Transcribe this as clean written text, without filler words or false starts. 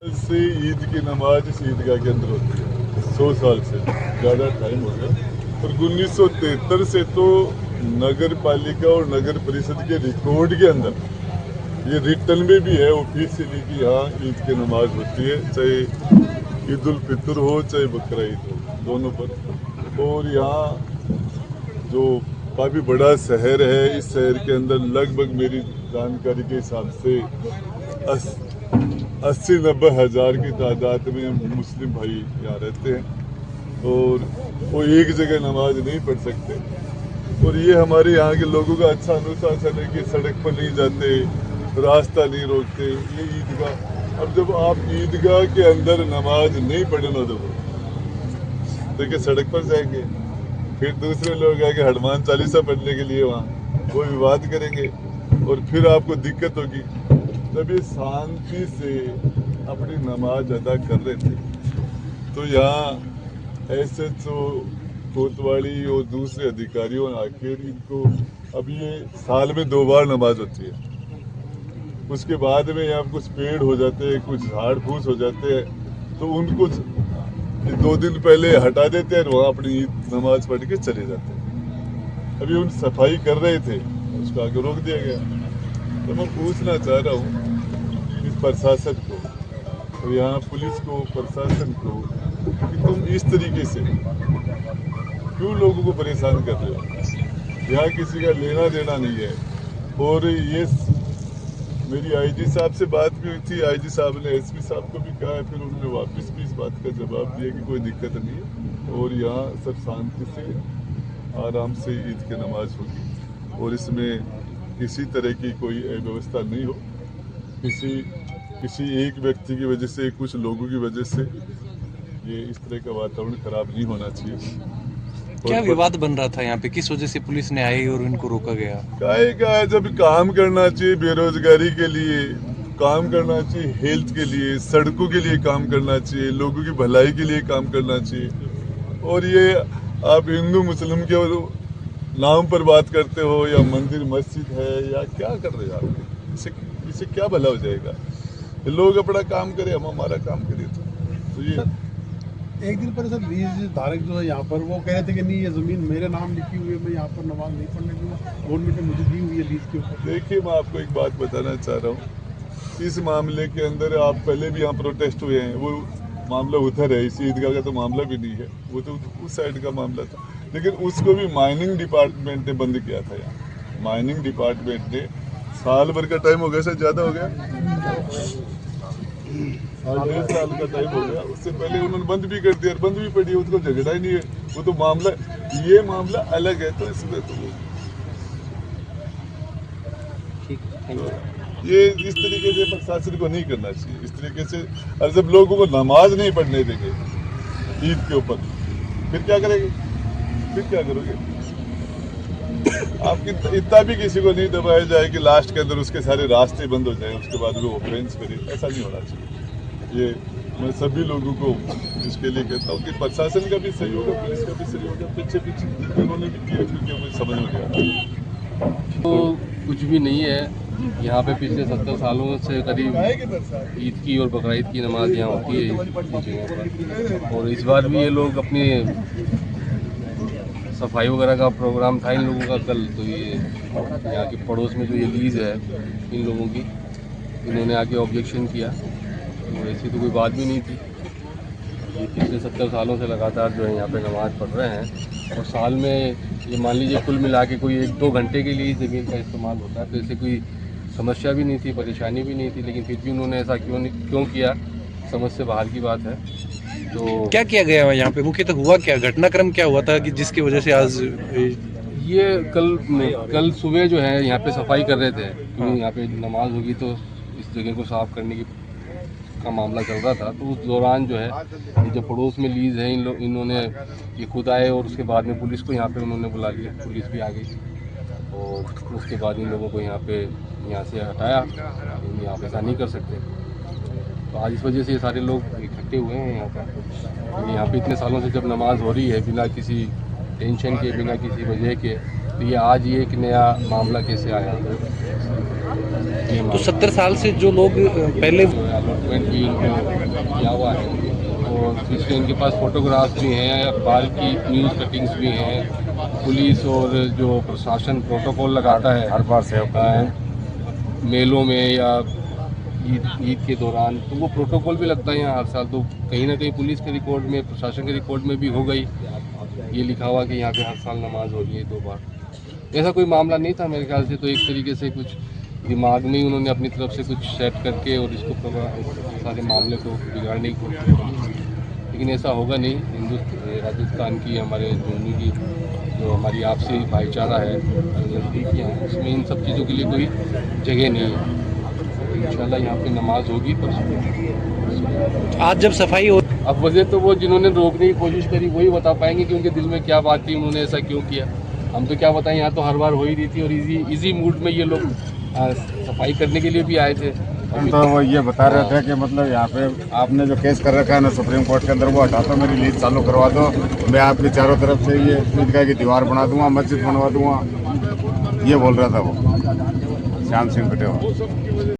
से ईद की नमाज इस ईदगाह के अंदर होती है 100 साल से ज़्यादा टाइम हो गया। और 1973 से तो नगर पालिका और नगर परिषद के रिकॉर्ड के अंदर ये रिटर्न में भी है ऑफिशियली कि यहाँ ईद की नमाज होती है, चाहे ईद उल फितर हो चाहे बकरा ईद हो, दोनों पर। और यहाँ जो काफ़ी बड़ा शहर है, इस शहर के अंदर लगभग मेरी जानकारी के हिसाब से 80-90 हज़ार की तादाद में मुस्लिम भाई यहाँ रहते हैं और वो एक जगह नमाज नहीं पढ़ सकते। और ये हमारे यहाँ के लोगों का अच्छा अनुशासन है कि सड़क पर नहीं जाते, रास्ता नहीं रोकते। ये ईदगाह, अब जब आप ईदगाह के अंदर नमाज नहीं पढ़ना तो क्या सड़क पर जाएंगे? फिर दूसरे लोग आके हनुमान चालीसा पढ़ने के लिए वहाँ वो विवाद करेंगे और फिर आपको दिक्कत होगी। जब ये शांति से अपनी नमाज अदा कर रहे थे तो यहाँ SHO कोतवाली और दूसरे अधिकारियों ने आखिर इनको, अब ये साल में 2 बार नमाज होती है, उसके बाद में यहाँ कुछ पेड़ हो जाते हैं, कुछ झाड़ फूस हो जाते हैं, तो उनको 2 दिन पहले हटा देते हैं और वहाँ अपनी ईद नमाज पढ़ के चले जाते हैं। अभी उन सफाई कर रहे थे, उसको आगे रोक दिया गया। तो मैं पूछना चाह रहा हूँ इस प्रशासन को और यहाँ पुलिस को, प्रशासन को, कि तुम इस तरीके से क्यों लोगों को परेशान कर रहे हो? यहाँ किसी का लेना देना नहीं है। और ये मेरी IG साहब से बात भी हुई थी, IG साहब ने SP साहब को भी कहा है, फिर उन्होंने वापस भी इस बात का जवाब दिया कि कोई दिक्कत नहीं है और यहाँ सब शांति से आराम से ईद की नमाज होगी और इसमें किसी तरह की कोई अव्यवस्था नहीं हो। किसी एक व्यक्ति की वजह से, कुछ लोगों की वजह से ये इस तरह का वातावरण खराब नहीं होना चाहिए। क्या विवाद बन रहा था यहाँ पे, किस वजह से पुलिस ने आई और इनको रोका गया? का जब काम करना चाहिए, बेरोजगारी के लिए काम करना चाहिए, हेल्थ के लिए, सड़कों के लिए काम करना चाहिए, लोगों की भलाई के लिए काम करना चाहिए। और ये आप हिंदू मुस्लिम के नाम पर बात करते हो या मंदिर मस्जिद है या क्या कर रहे हो आप? इससे क्या भला हो जाएगा? लोग अपना काम करें, हम हमारा काम करें। तो ये एक दिन पर सर लीज धारक जो है यहाँ पर वो कह रहे थे कि नहीं ये ज़मीन मेरे नाम लिखी हुई है, मैं यहाँ पर नमाज नहीं पढ़ने दूँगा, गवर्नमेंट ने मुझे दी हुई है लीज के ऊपर। देखिए, मैं आपको एक बात बताना चाह रहा हूँ। इस मामले के अंदर आप पहले भी यहाँ प्रोटेस्ट हुए हैं, वो मामला उधर है, इसी ईदगाह का तो मामला भी नहीं है, वो तो उस साइड का मामला था। लेकिन उसको भी माइनिंग डिपार्टमेंट ने बंद किया था। यहाँ माइनिंग डिपार्टमेंट ने साल भर का टाइम हो गया, सर ज़्यादा हो गया, 1.5 साल का टाइम हो गया। उससे पहले उन्होंने बंद भी कर दिया और बंद भी पड़ी, उसको झगड़ा ही नहीं है। वो तो मामला, ये मामला अलग है। तो इसमें तो ये इस तरीके से प्रशासन को नहीं करना चाहिए, इस तरीके से। और जब लोगों को नमाज नहीं पढ़ने देंगे ईद के ऊपर, फिर क्या करेंगे? फिर क्या करोगे? आपकी इतना भी किसी को नहीं दबाया जाए कि लास्ट के अंदर उसके सारे रास्ते बंद हो जाए, उसके बाद वो ऑफेंस करे, ऐसा नहीं होना चाहिए। ये मैं सभी लोगों को इसके लिए कहता हूँ कि प्रशासन का भी सहयोग है, पुलिस का भी सहयोग है। पीछे उन्होंने भी किया क्योंकि मुझे समझ में गया। तो कुछ भी नहीं है यहाँ पे। पिछले 70 सालों से करीब ईद की और बकरा ईद की नमाज यहाँ होती है इस जगह पर। और इस बार भी ये लोग अपनी सफाई वगैरह का प्रोग्राम था इन लोगों का कल, तो ये यहाँ के पड़ोस में जो ये लीज है इन लोगों की, इन्होंने आके ऑब्जेक्शन किया। तो ऐसी तो कोई बात भी नहीं थी। ये पिछले 70 सालों से लगातार जो है यहाँ पे नमाज पढ़ रहे हैं और साल में ये मान लीजिए कुल मिला के कोई 1-2 घंटे के लिए ज़मीन का इस्तेमाल होता है। तो ऐसे कोई समस्या भी नहीं थी, परेशानी भी नहीं थी, लेकिन फिर भी उन्होंने ऐसा क्यों किया, समझ से बाहर की बात है। तो क्या किया गया यहाँ पे, मुख्यतः हुआ क्या, घटनाक्रम क्या हुआ था कि जिसकी वजह से आज ये कल सुबह जो है यहाँ पे सफाई कर रहे थे, क्योंकि यहाँ पे नमाज होगी तो इस जगह को साफ़ करने का मामला चल रहा था। तो उस दौरान जो है ये जो पड़ोस में लीज है इन्होंने ये खुद आए और उसके बाद में पुलिस को यहाँ पे उन्होंने बुला लिया। पुलिस भी आ गई और उसके बाद इन लोगों को यहाँ से हटाया। यहाँ पे ऐसा नहीं कर सकते। तो आज इस वजह से ये सारे लोग इकट्ठे हुए हैं यहाँ पर। यहाँ पे इतने सालों से जब नमाज हो रही है बिना किसी टेंशन के, बिना किसी वजह के, तो ये आज ये एक नया मामला कैसे आया? तो 70 साल से जो लोग पहले अलॉटमेंट भी उनको किया हुआ है। और इसलिए उनके पास फोटोग्राफ्स भी हैं, अखबार की न्यूज़ कटिंग्स भी हैं। पुलिस और जो प्रशासन प्रोटोकॉल लगाता है हर बार से मेलों में या ईद के दौरान, तो वो प्रोटोकॉल भी लगता है यहाँ हर साल। तो कहीं ना कहीं पुलिस के रिकॉर्ड में, प्रशासन के रिकॉर्ड में भी हो गई ये लिखा हुआ कि यहाँ पे हर साल नमाज हो रही है 2 बार। ऐसा कोई मामला नहीं था मेरे ख्याल से, तो एक तरीके से कुछ दिमाग में ही उन्होंने अपनी तरफ से कुछ सेट करके और इसको सारे मामले को बिगाड़ने की कोशिश की। लेकिन ऐसा होगा नहीं। राजस्थान की, हमारे जम्मू की जो हमारी आपसी भाईचारा है, नज़दीकियाँ हैं, उसमें इन सब चीज़ों के लिए कोई जगह नहीं है। इंशाल्लाह यहाँ पे नमाज होगी परसों। आज जब सफाई हो, अब वजह तो वो जिन्होंने रोकने की कोशिश करी वही बता पाएंगे कि उनके दिल में क्या बात थी, उन्होंने ऐसा क्यों किया। हम तो क्या बताएं, यहाँ तो हर बार हो ही रही थी और इजी मूड में ये लोग सफाई करने के लिए भी आए थे। हम तो वो ये बता रहे थे कि मतलब यहाँ पे आपने जो केस कर रखा है ना सुप्रीम कोर्ट के अंदर, वो हटा दो, मेरी लीज चालू करवा दो, मैं आपके चारों तरफ से ये ईदगाह की दीवार बना दूंगा, मस्जिद बनवा दूंगा, ये बोल रहा था वो श्याम सिंह पटेल।